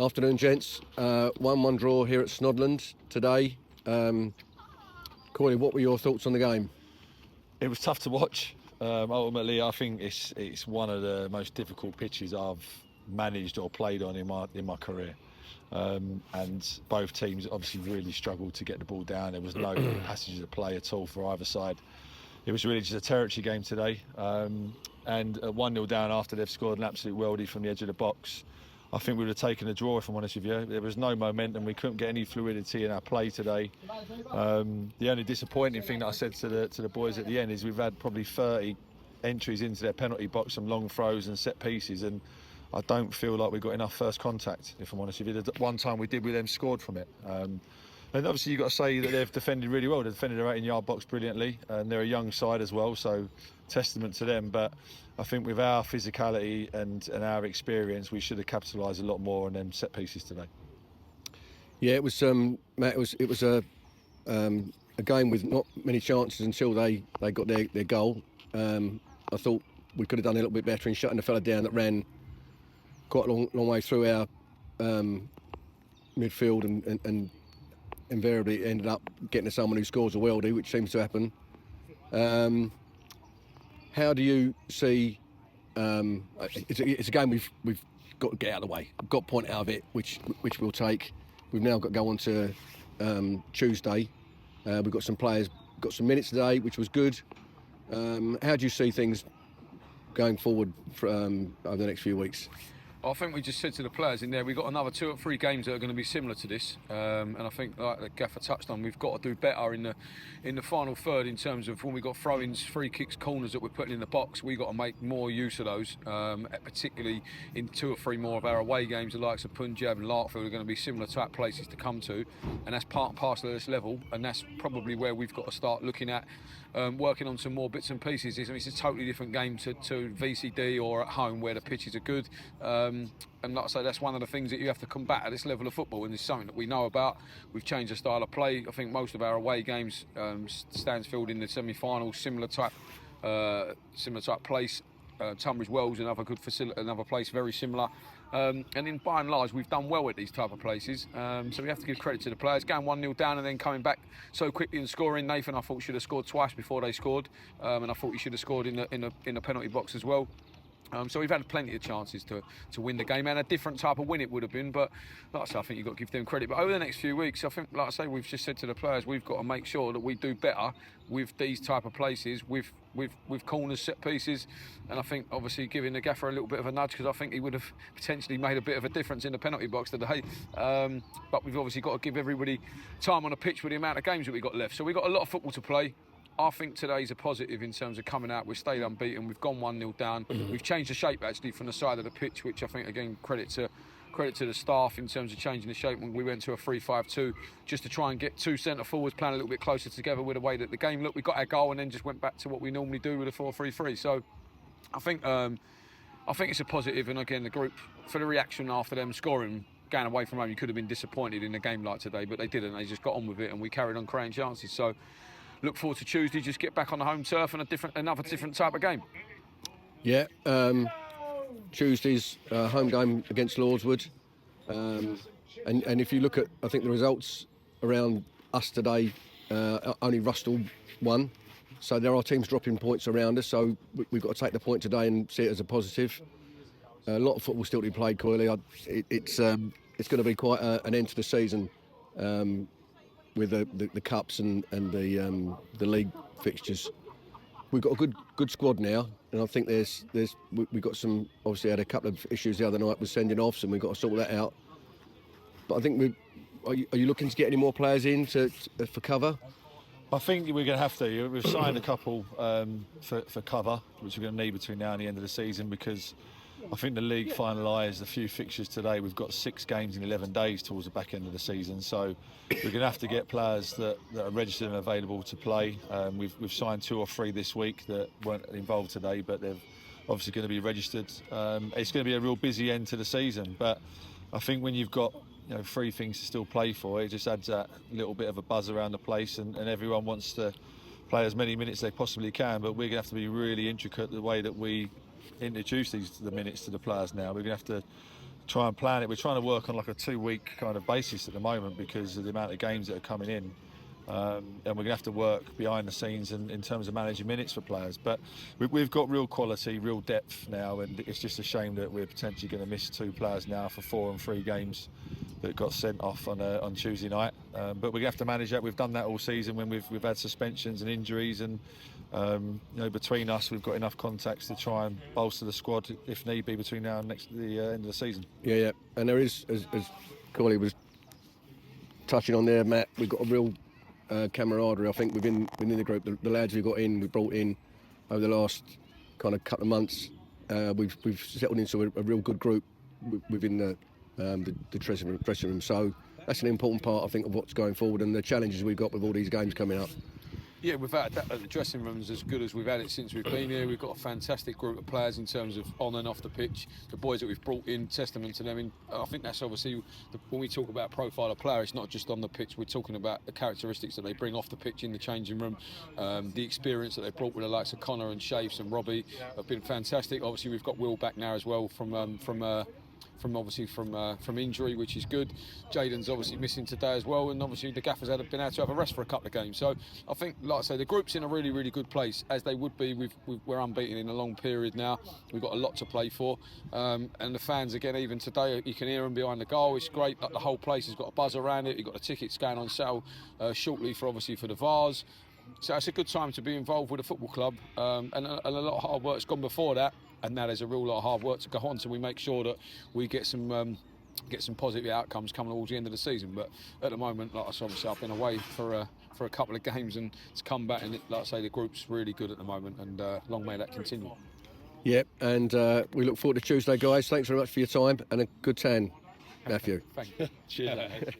Afternoon, gents. 1-1 draw here at Snodland today. Corey, what were your thoughts on the game? It was tough to watch. Ultimately, I think it's one of the most difficult pitches I've managed or played on in my career. And both teams obviously really struggled to get the ball down. There was no passages of play at all for either side. It was really just a territory game today. And 1-0 down after they've scored an absolute worldie from the edge of the box, I think we would have taken a draw, if I'm honest with you. There was no momentum. We couldn't get any fluidity in our play today. The only disappointing thing that I said to the boys at the end is we've had probably 30 entries into their penalty box, some long throws and set pieces, and I don't feel like we got enough first contact, if I'm honest with you. The one time we did, we then scored from it. And obviously you've got to say that they've defended really well. They've defended their 18-yard box brilliantly, and they're a young side as well, so testament to them. But I think with our physicality and our experience, we should have capitalised a lot more on them set pieces today. Yeah, it was Matt. It was a game with not many chances until they got their goal. I thought we could have done a little bit better in shutting the fella down that ran quite a long way through our midfield and invariably ended up getting to someone who scores a worldie, which seems to happen. How do you see? It's a game we've got to get out of the way. We've got a point out of it, which we'll take. We've now got to go on to Tuesday. We've got some players, got some minutes today, which was good. How do you see things going forward over the next few weeks? I think we just said to the players in there, we've got another 2 or 3 games that are going to be similar to this, and I think, like the Gaffer touched on, we've got to do better in the final third in terms of when we've got throw-ins, free kicks, corners that we're putting in the box. We've got to make more use of those, particularly in 2 or 3 more of our away games. The likes of Punjab and Larkfield are going to be similar type places to come to, and that's part and parcel of this level, and that's probably where we've got to start looking at working on some more bits and pieces. It's a totally different game to VCD or at home where the pitches are good. And like I say, that's one of the things that you have to combat at this level of football, and it's something that we know about. We've changed the style of play. I think most of our away games, Stansfield in the semi-final, similar type place. Tunbridge Wells, another good facility, another place very similar. And in by and large, we've done well at these type of places. So we have to give credit to the players. Going 1-0 down and then coming back so quickly and scoring. Nathan, I thought, should have scored twice before they scored, and I thought he should have scored in the penalty box as well. So we've had plenty of chances to win the game, and a different type of win it would have been. But like I say, I think you've got to give them credit. But over the next few weeks, I think, like I say, we've just said to the players, we've got to make sure that we do better with these type of places, with corners, set pieces. And I think obviously giving the Gaffer a little bit of a nudge, because I think he would have potentially made a bit of a difference in the penalty box today. But we've obviously got to give everybody time on the pitch with the amount of games that we've got left. So we've got a lot of football to play. I think today's a positive in terms of coming out. We've stayed unbeaten. We've gone 1-0 down. We've changed the shape actually from the side of the pitch, which I think, again, credit to the staff in terms of changing the shape when we went to a 3-5-2, just to try and get 2 centre forwards playing a little bit closer together with the way that the game looked. We got our goal and then just went back to what we normally do with a 4-3-3. So I think it's a positive. And again, the group, for the reaction after them scoring, going away from home, you could have been disappointed in a game like today, but they didn't. They just got on with it, and we carried on creating chances. So look forward to Tuesday, just get back on the home turf and another different type of game. Yeah, Tuesday's home game against Lordswood. And if you look at, I think, the results around us today, only Rustle won. So there are teams dropping points around us, so we've got to take the point today and see it as a positive. A lot of football still to be played, Coyley. It's going to be quite an end to the season. With the cups and the league fixtures, we've got a good squad now, and I think we've got some. Obviously, had a couple of issues the other night with sending offs, and we've got to sort that out. But I think are you looking to get any more players in for cover? I think we're going to have to. We've signed a couple for cover, which we're going to need between now and the end of the season, because I think the league finalised a few fixtures today. We've got 6 games in 11 days towards the back end of the season, so we're going to have to get players that are registered and available to play. We've signed 2 or 3 this week that weren't involved today, but they're obviously going to be registered. It's going to be a real busy end to the season, but I think when you've got 3 things to still play for, it just adds that little bit of a buzz around the place, and everyone wants to play as many minutes as they possibly can. But we're going to have to be really intricate the way that we introduce the minutes to the players now. We're going to have to try and plan it. We're trying to work on like a 2-week kind of basis at the moment because of the amount of games that are coming in. And we're going to have to work behind the scenes in terms of managing minutes for players. But we've got real quality, real depth now, and it's just a shame that we're potentially going to miss 2 players now for 4 and 3 games that got sent off on Tuesday night. But we have to manage that. We've done that all season when we've had suspensions and injuries, and between us we've got enough contacts to try and bolster the squad if need be between now and the end of the season. Yeah, and there is, as Corley was touching on there, Matt, we've got a real camaraderie, I think, within the group. The lads we brought in over the last kind of couple of months, we've settled into a real good group within the dressing room. So that's an important part, I think, of what's going forward and the challenges we've got with all these games coming up. Yeah, without that, the dressing room's as good as we've had it since we've been here. We've got a fantastic group of players in terms of on and off the pitch. The boys that we've brought in, testament to them. And I think that's obviously, when we talk about profile of player, it's not just on the pitch. We're talking about the characteristics that they bring off the pitch in the changing room. The experience that they brought with the likes of Connor and Shafes and Robbie have been fantastic. Obviously, we've got Will back now as well from injury, which is good. Jaden's obviously missing today as well, and obviously the gaffers had been able to have a rest for a couple of games. So I think, like I say, the group's in a really, really good place, as they would be. We're unbeaten in a long period now. We've got a lot to play for, and the fans, again, even today, you can hear them behind the goal. It's great. Like, the whole place has got a buzz around it. You've got the tickets going on sale shortly for the Vars. So it's a good time to be involved with a football club, and a lot of hard work's gone before that. And now there's a real lot of hard work to go on, so we make sure that we get some positive outcomes coming towards the end of the season. But at the moment, like I said, obviously I've been away for a couple of games, and to come back, and like I say, the group's really good at the moment, and long may that continue. Yeah, and we look forward to Tuesday, guys. Thanks very much for your time, and a good tan, Matthew. Thank you. Cheers. Mate.